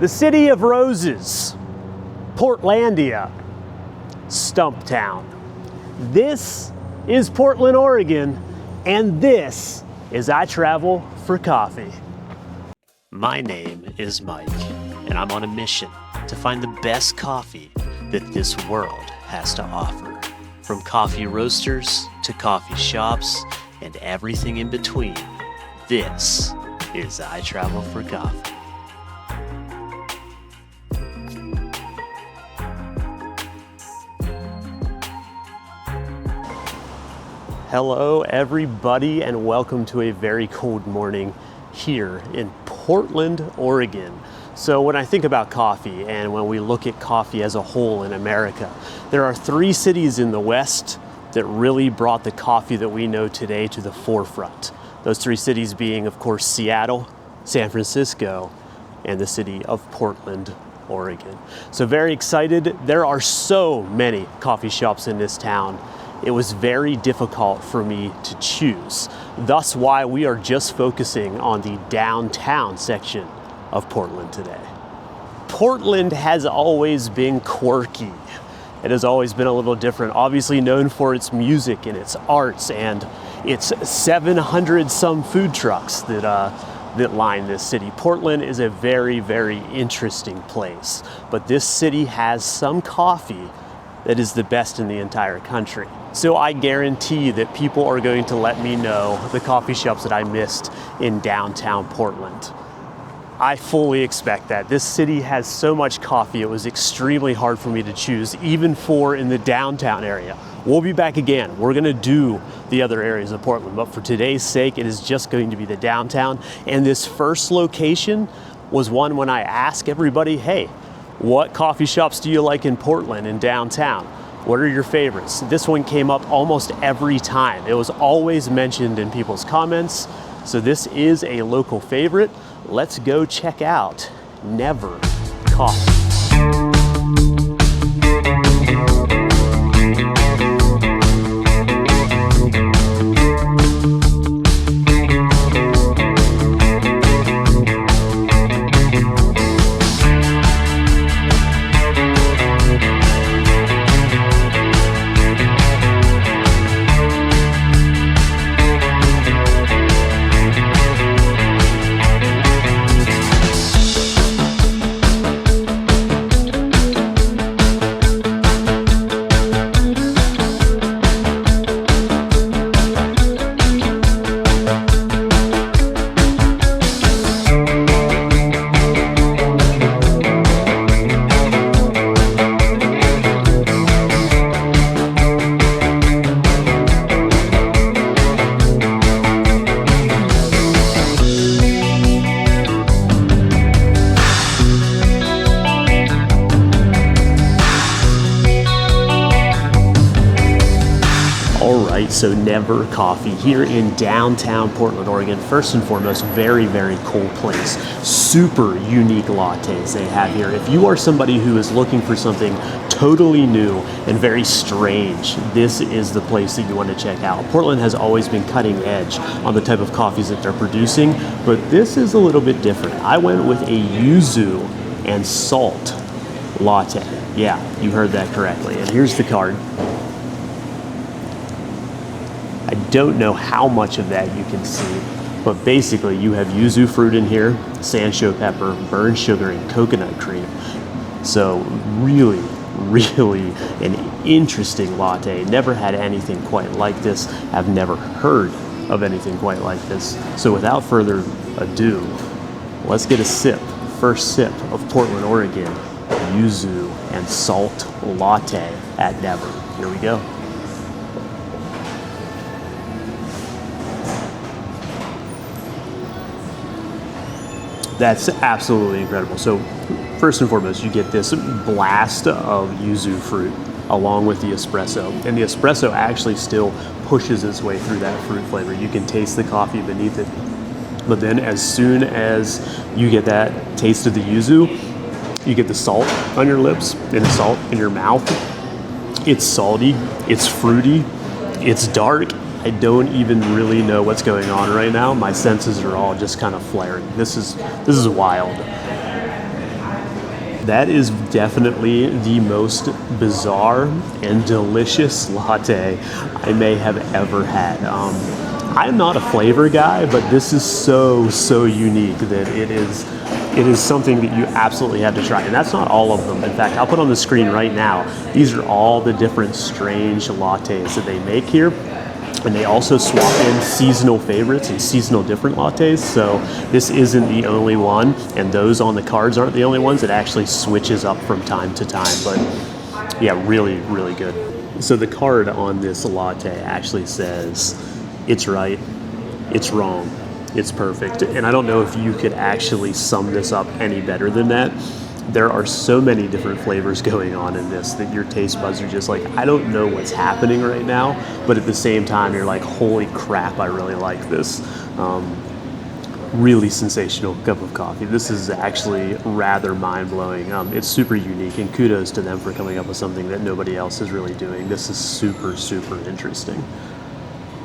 The city of roses, Portlandia, Stumptown. This is Portland, Oregon, and this is I Travel for Coffee. My name is Mike, and I'm on a mission to find the best coffee that this world has to offer. From coffee roasters to coffee shops and everything in between, this is I Travel for Coffee. Hello everybody, and welcome to a very cold morning here in Portland, Oregon. So when I think about coffee and when we look at coffee as a whole in America, there are three cities in the West that really brought the coffee that we know today to the forefront. Those three cities being, of course, Seattle, San Francisco, and the city of Portland, Oregon. So very excited. There are so many coffee shops in this town. It was very difficult for me to choose. Thus why we are just focusing on the downtown section of Portland today. Portland has always been quirky. It has always been a little different, obviously known for its music and its arts and its 700 some food trucks that line this city. Portland is a very, very interesting place, but this city has some coffee that is the best in the entire country. So I guarantee that people are going to let me know the coffee shops that I missed in downtown Portland. I fully expect that. This city has so much coffee, it was extremely hard for me to choose, even for in the downtown area. We'll be back again. We're gonna do the other areas of Portland, but for today's sake, it is just going to be the downtown. And this first location was one when I asked everybody, hey, what coffee shops do you like in Portland and downtown? What are your favorites? This one came up almost every time. It was always mentioned in people's comments. So this is a local favorite. Let's go check out Never Coffee. So Never Coffee here in downtown Portland, Oregon. First and foremost, very, very cool place. Super unique lattes they have here. If you are somebody who is looking for something totally new and very strange, this is the place that you want to check out. Portland has always been cutting edge on the type of coffees that they're producing, but this is a little bit different. I went with a yuzu and salt latte. Yeah, you heard that correctly. And here's the card. I don't know how much of that you can see, but basically you have yuzu fruit in here, sansho pepper, burnt sugar, and coconut cream. So really, really an interesting latte. Never had anything quite like this. I've never heard of anything quite like this. So without further ado, let's get a sip. First sip of Portland, Oregon, yuzu and salt latte at Never. Here we go. That's absolutely incredible. So first and foremost, you get this blast of yuzu fruit along with the espresso. And the espresso actually still pushes its way through that fruit flavor. You can taste the coffee beneath it. But then as soon as you get that taste of the yuzu, you get the salt on your lips and the salt in your mouth. It's salty, it's fruity, it's dark. I don't even really know what's going on right now. My senses are all just kind of flaring. This is wild. That is definitely the most bizarre and delicious latte I may have ever had. I'm not a flavor guy, but this is so unique that it is something that you absolutely have to try. And that's not all of them. In fact, I'll put on the screen right now. These are all the different strange lattes that they make here. And they also swap in seasonal favorites and seasonal different lattes. So this isn't the only one, and those on the cards aren't the only ones. It actually switches up from time to time. But yeah, really good. So the card on this latte actually says, it's right, it's wrong, it's perfect. And I don't know if you could actually sum this up any better than that. There are so many different flavors going on in this that your taste buds are just like, I don't know what's happening right now, but at the same time, you're like, holy crap, I really like this. Really sensational cup of coffee. This is actually rather mind-blowing. It's super unique, and kudos to them for coming up with something that nobody else is really doing. This is super interesting.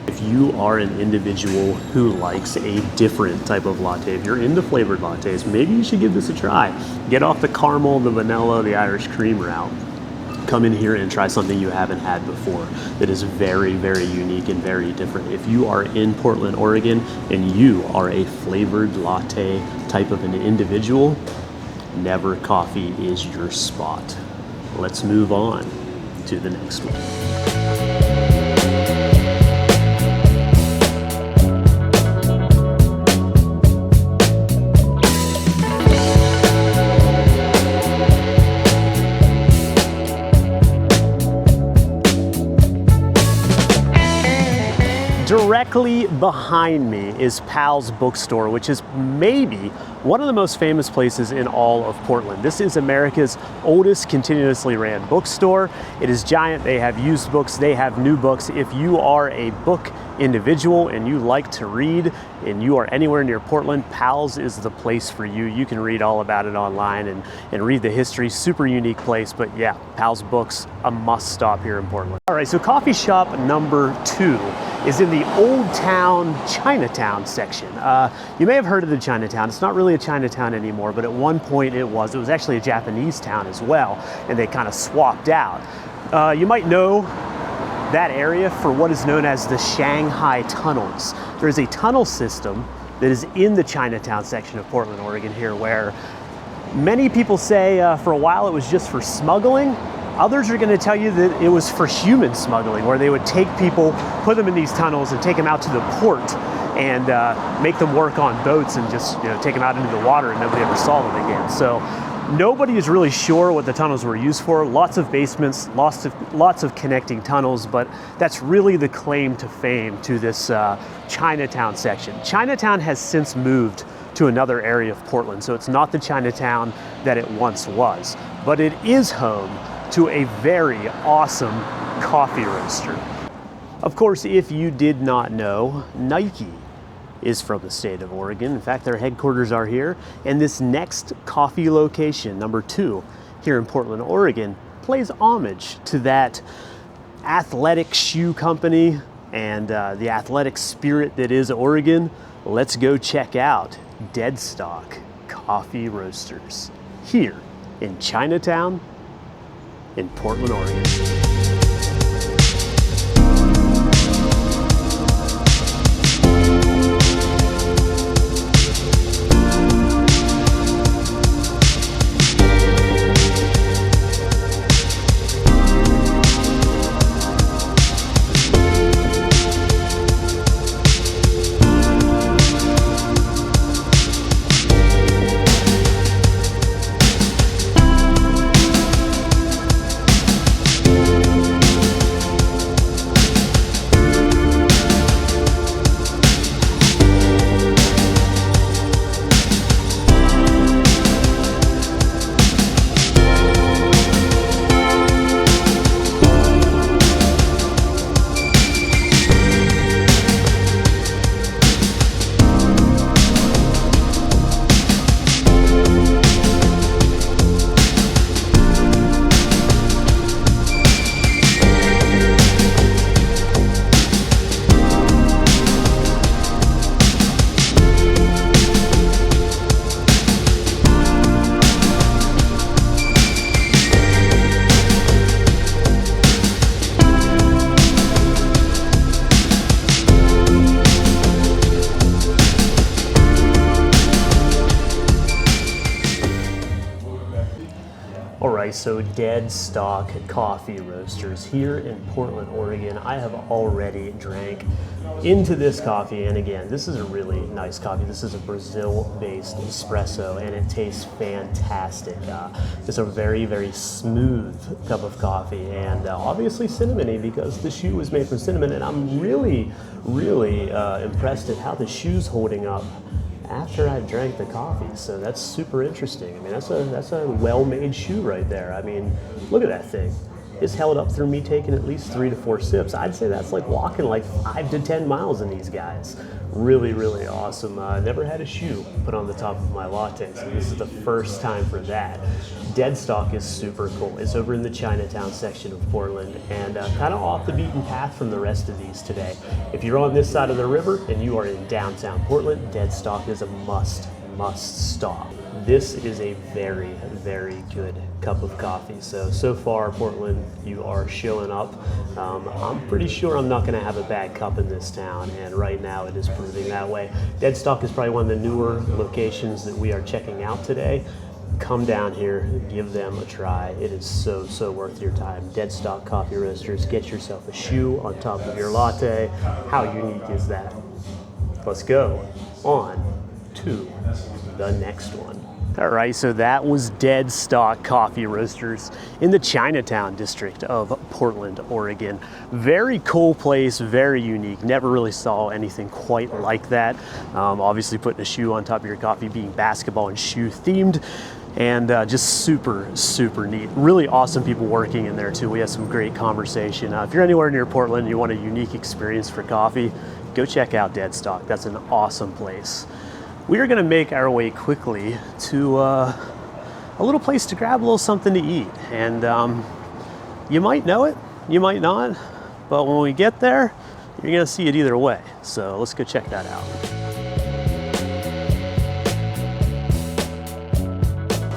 If you are an individual who likes a different type of latte, if you're into flavored lattes, maybe you should give this a try. Get off the caramel, the vanilla, the Irish cream route. Come in here and try something you haven't had before that is very unique and very different. If you are in Portland, Oregon, and you are a flavored latte type of an individual, Never Coffee is your spot. Let's move on to the next one. Directly behind me is Powell's bookstore, which is maybe one of the most famous places in all of Portland. This is America's oldest continuously ran bookstore. It is giant. They have used books, they have new books. If you are a book individual and you like to read and you are anywhere near Portland, Powell's is the place for you. You can read all about it online and read the history. Super unique place, but yeah, Powell's books, a must stop here in Portland. All right, so coffee shop number 2 is in the Old Town Chinatown section. You may have heard of the Chinatown. It's not really a Chinatown anymore, but at one point it was. It was actually a Japanese town as well, and they kind of swapped out. You might know that area for what is known as the Shanghai tunnels. There's a tunnel system that is in the Chinatown section of Portland, Oregon here, where many people say for a while it was just for smuggling. Others are going to tell you that it was for human smuggling, where they would take people, put them in these tunnels and take them out to the port and make them work on boats and just take them out into the water, and nobody ever saw them again. So nobody is really sure what the tunnels were used for. Lots of basements, lots of connecting tunnels, but that's really the claim to fame to this Chinatown section. Chinatown has since moved to another area of Portland, so it's not the Chinatown that it once was, but it is home to a very awesome coffee roaster. Of course, if you did not know, Nike is from the state of Oregon. In fact, their headquarters are here. And this next coffee location, number 2, here in Portland, Oregon, plays homage to that athletic shoe company and the athletic spirit that is Oregon. Let's go check out Deadstock Coffee Roasters here in Chinatown, in Portland, Oregon. All right, so Deadstock Coffee Roasters here in Portland, Oregon. I have already drank into this coffee, and again, this is a really nice coffee. This is a Brazil-based espresso, and it tastes fantastic. It's a very, very smooth cup of coffee, and obviously cinnamony because the shoe was made from cinnamon, and I'm really, really impressed at how the shoe's holding up after I drank the coffee. So that's super interesting. I mean, that's a well-made shoe right there. I mean, look at that thing. It's held up through me taking at least 3 to 4 sips. I'd say that's like walking like 5 to 10 miles in these guys. Really, really awesome. Never had a shoe put on the top of my latte, so this is the first time for that. Deadstock is super cool. It's over in the Chinatown section of Portland and kind of off the beaten path from the rest of these today. If you're on this side of the river and you are in downtown Portland, Deadstock is a must stop. This is a very, very good cup of coffee. So far, Portland, you are showing up. I'm pretty sure I'm not gonna have a bad cup in this town, and right now it is proving that way. Deadstock is probably one of the newer locations that we are checking out today. Come down here, give them a try. It is so worth your time. Deadstock Coffee Roasters, get yourself a shoe on top of your latte. How unique is that? Let's go on to the next one. All right, so that was Deadstock Coffee Roasters in the Chinatown district of Portland, Oregon. Very cool place, very unique. Never really saw anything quite like that. Obviously putting a shoe on top of your coffee, being basketball and shoe themed, and just super neat. Really awesome people working in there too. We had some great conversation. If you're anywhere near Portland and you want a unique experience for coffee, go check out Deadstock. That's an awesome place. We are gonna make our way quickly to a little place to grab a little something to eat. And you might know it, you might not, but when we get there, you're gonna see it either way. So let's go check that out.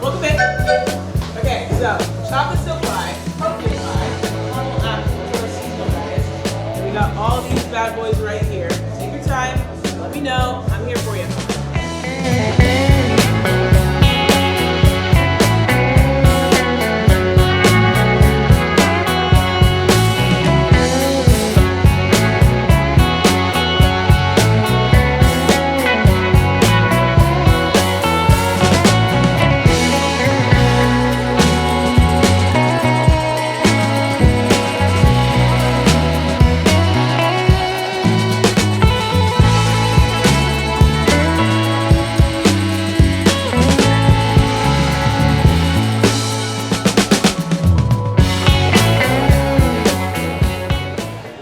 Welcome back. Okay, so chocolate silk pie, pumpkin pie, caramel apple, or seasonal guys. And we got all these bad boys right here. Take your time, let me know, I'm here for you.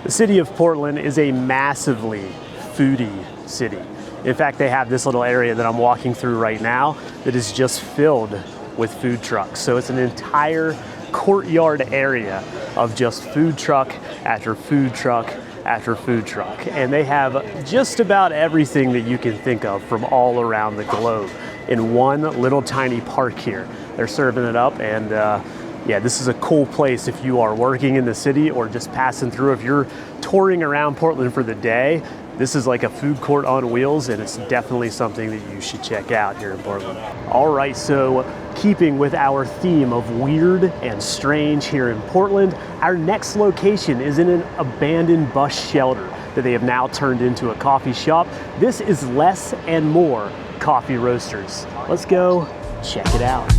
The city of Portland is a massively foodie city. In fact, they have this little area that I'm walking through right now that is just filled with food trucks. So it's an entire courtyard area of just food truck after food truck after food truck. And they have just about everything that you can think of from all around the globe in one little tiny park here. They're serving it up, and yeah, this is a cool place if you are working in the city or just passing through. If you're touring around Portland for the day, this is like a food court on wheels, and it's definitely something that you should check out here in Portland. All right, so keeping with our theme of weird and strange here in Portland, our next location is in an abandoned bus shelter that they have now turned into a coffee shop. This is Less and More Coffee Roasters. Let's go check it out.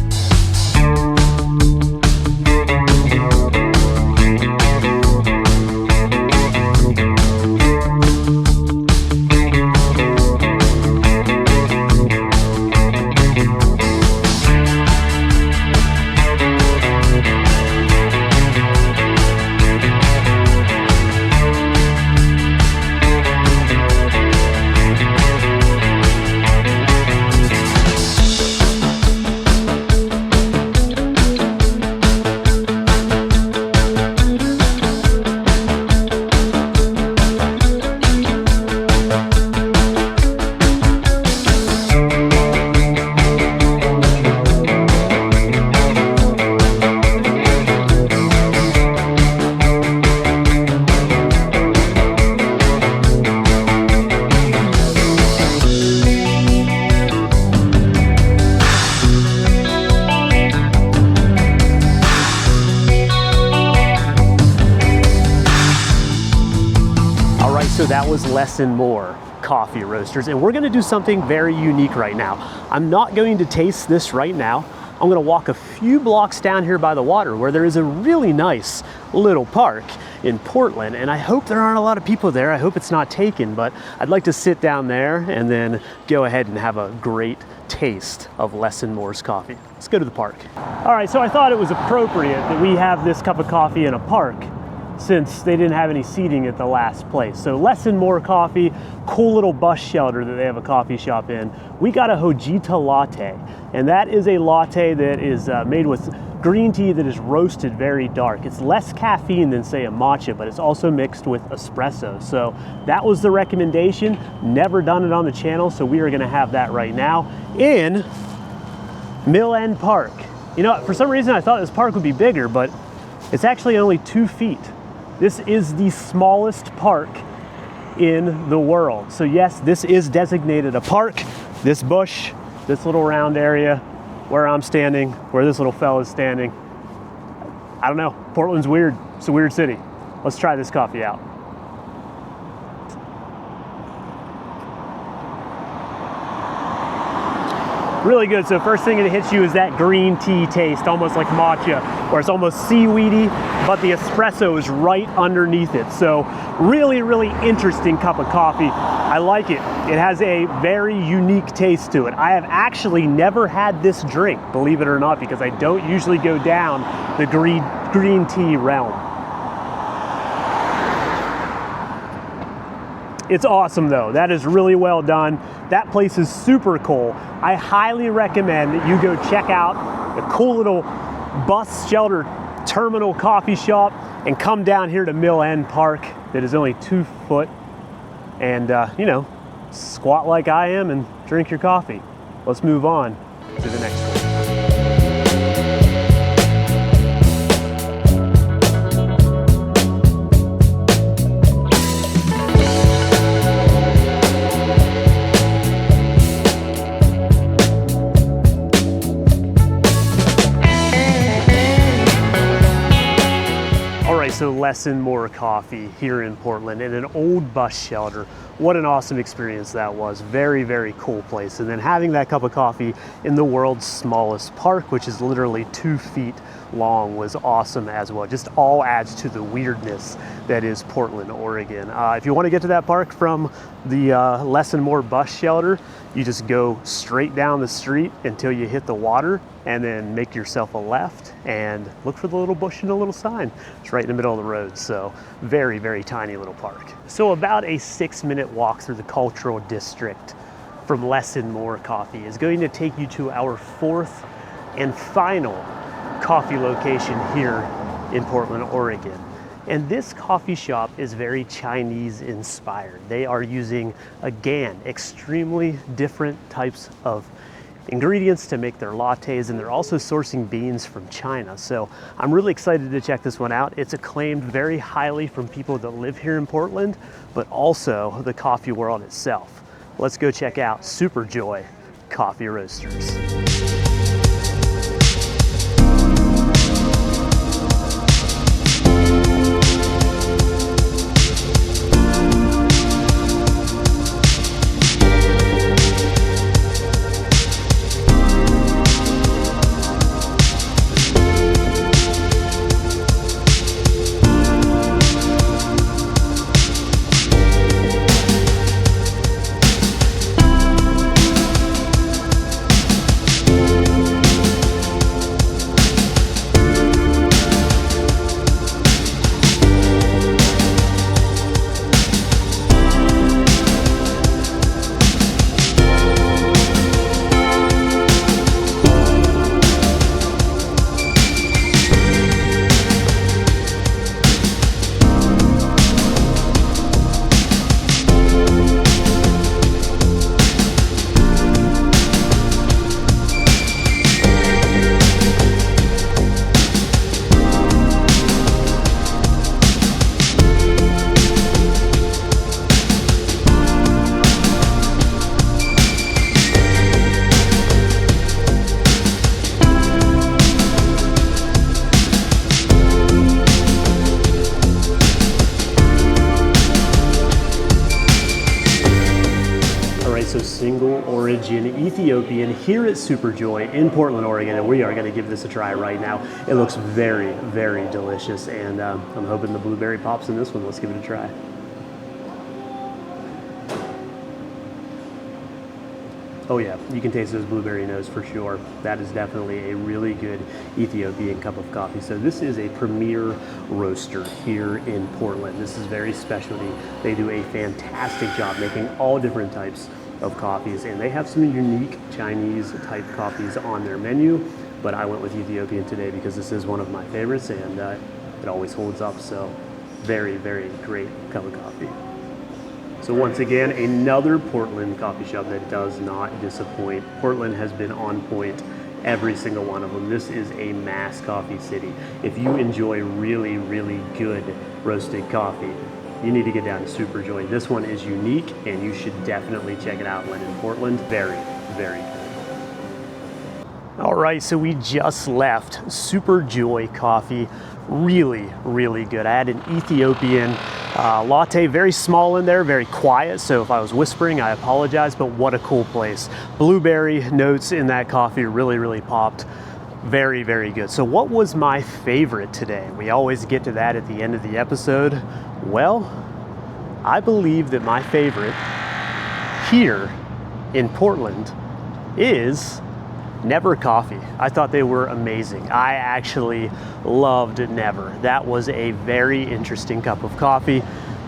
that was Less and More Coffee Roasters, and we're gonna do something very unique right now. I'm not going to taste this right now. I'm gonna walk a few blocks down here by the water where there is a really nice little park in Portland, and I hope there aren't a lot of people there. I hope it's not taken, but I'd like to sit down there and then go ahead and have a great taste of Less and More's coffee. Let's go to the park. All right, so I thought it was appropriate that we have this cup of coffee in a park since they didn't have any seating at the last place. So Less and More Coffee, cool little bus shelter that they have a coffee shop in. We got a Hojita latte, and that is a latte that is made with green tea that is roasted very dark. It's less caffeine than say a matcha, but it's also mixed with espresso. So that was the recommendation. Never done it on the channel, so we are gonna have that right now in Mill End Park. You know, for some reason I thought this park would be bigger, but it's actually only 2 feet. This is the smallest park in the world. So yes, this is designated a park. This bush, this little round area, where I'm standing, where this little fella's standing. I don't know, Portland's weird. It's a weird city. Let's try this coffee out. Really good. So first thing that hits you is that green tea taste, almost like matcha, where it's almost seaweedy, but the espresso is right underneath it. So really, really interesting cup of coffee. I like it. It has a very unique taste to it. I have actually never had this drink, believe it or not, because I don't usually go down the green tea realm. It's awesome though. That is really well done. That place is super cool. I highly recommend that you go check out the cool little bus shelter terminal coffee shop and come down here to Mill End Park that is only 2 foot and you know, squat like I am and drink your coffee. Let's move on to the next one. So Less and More Coffee here in Portland in an old bus shelter. What an awesome experience that was. Very, very cool place. And then having that cup of coffee in the world's smallest park, which is literally 2 feet long, was awesome as well. Just all adds to the weirdness that is Portland, Oregon. If you want to get to that park from the Less and More bus shelter, you just go straight down the street until you hit the water and then make yourself a left and look for the little bush and the little sign. It's right in the middle of the road. So very, very tiny little park. So about a 6-minute walk through the cultural district from Less and More Coffee is going to take you to our 4th and final coffee location here in Portland, Oregon. And this coffee shop is very Chinese inspired. They are using, again, extremely different types of ingredients to make their lattes, and they're also sourcing beans from China. So I'm really excited to check this one out. It's acclaimed very highly from people that live here in Portland, but also the coffee world itself. Let's go check out Superjoy Coffee Roasters. Portland origin Ethiopian here at Superjoy in Portland, Oregon, and we are going to give this a try right now. It looks very, very delicious, and I'm hoping the blueberry pops in this one. Let's give it a try. Oh yeah, you can taste those blueberry notes for sure. That is definitely a really good Ethiopian cup of coffee. So this is a premier roaster here in Portland. This is very specialty. They do a fantastic job making all different types of coffees, and they have some unique Chinese type coffees on their menu, but I went with Ethiopian today because this is one of my favorites, and it always holds up. So very, very great cup of coffee. So once again, another Portland coffee shop that does not disappoint. Portland has been on point every single one of them. This is a mass coffee city. If you enjoy really, really good roasted coffee, you need to get down to Superjoy. This one is unique, and you should definitely check it out when in Portland. Very, very good. All right, so we just left Superjoy Coffee. Really, really good. I had an Ethiopian latte, very small in there, very quiet. So if I was whispering, I apologize, but what a cool place. Blueberry notes in that coffee really, really popped. Very, very good. So what was my favorite today? We always get to that at the end of the episode. Well, I believe that my favorite here in Portland is Never Coffee. I thought they were amazing. I actually loved Never. That was a very interesting cup of coffee.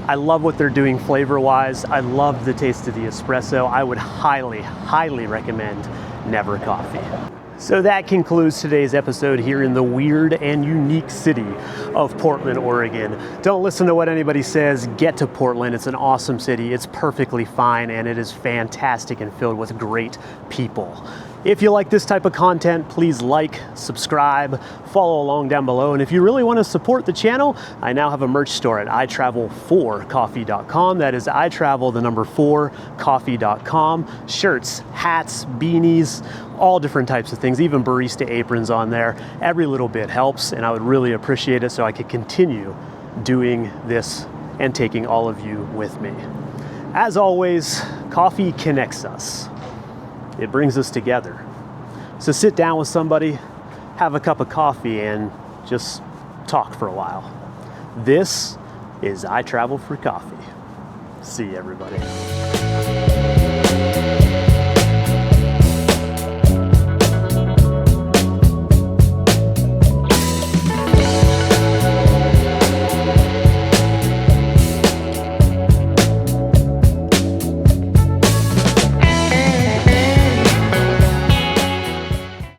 I love what they're doing flavor-wise. I love the taste of the espresso. I would highly, highly recommend Never Coffee. So that concludes today's episode here in the weird and unique city of Portland, Oregon. Don't listen to what anybody says. Get to Portland. It's an awesome city. It's perfectly fine, and it is fantastic and filled with great people. If you like this type of content, please like, subscribe, follow along down below. And if you really want to support the channel, I now have a merch store at itravel4coffee.com. That is itravel4coffee.com. Shirts, hats, beanies, all different types of things, even barista aprons on there. Every little bit helps, and I would really appreciate it so I could continue doing this and taking all of you with me. As always, coffee connects us. It brings us together. So sit down with somebody, have a cup of coffee, and just talk for a while. This is I Travel for Coffee. See you, everybody.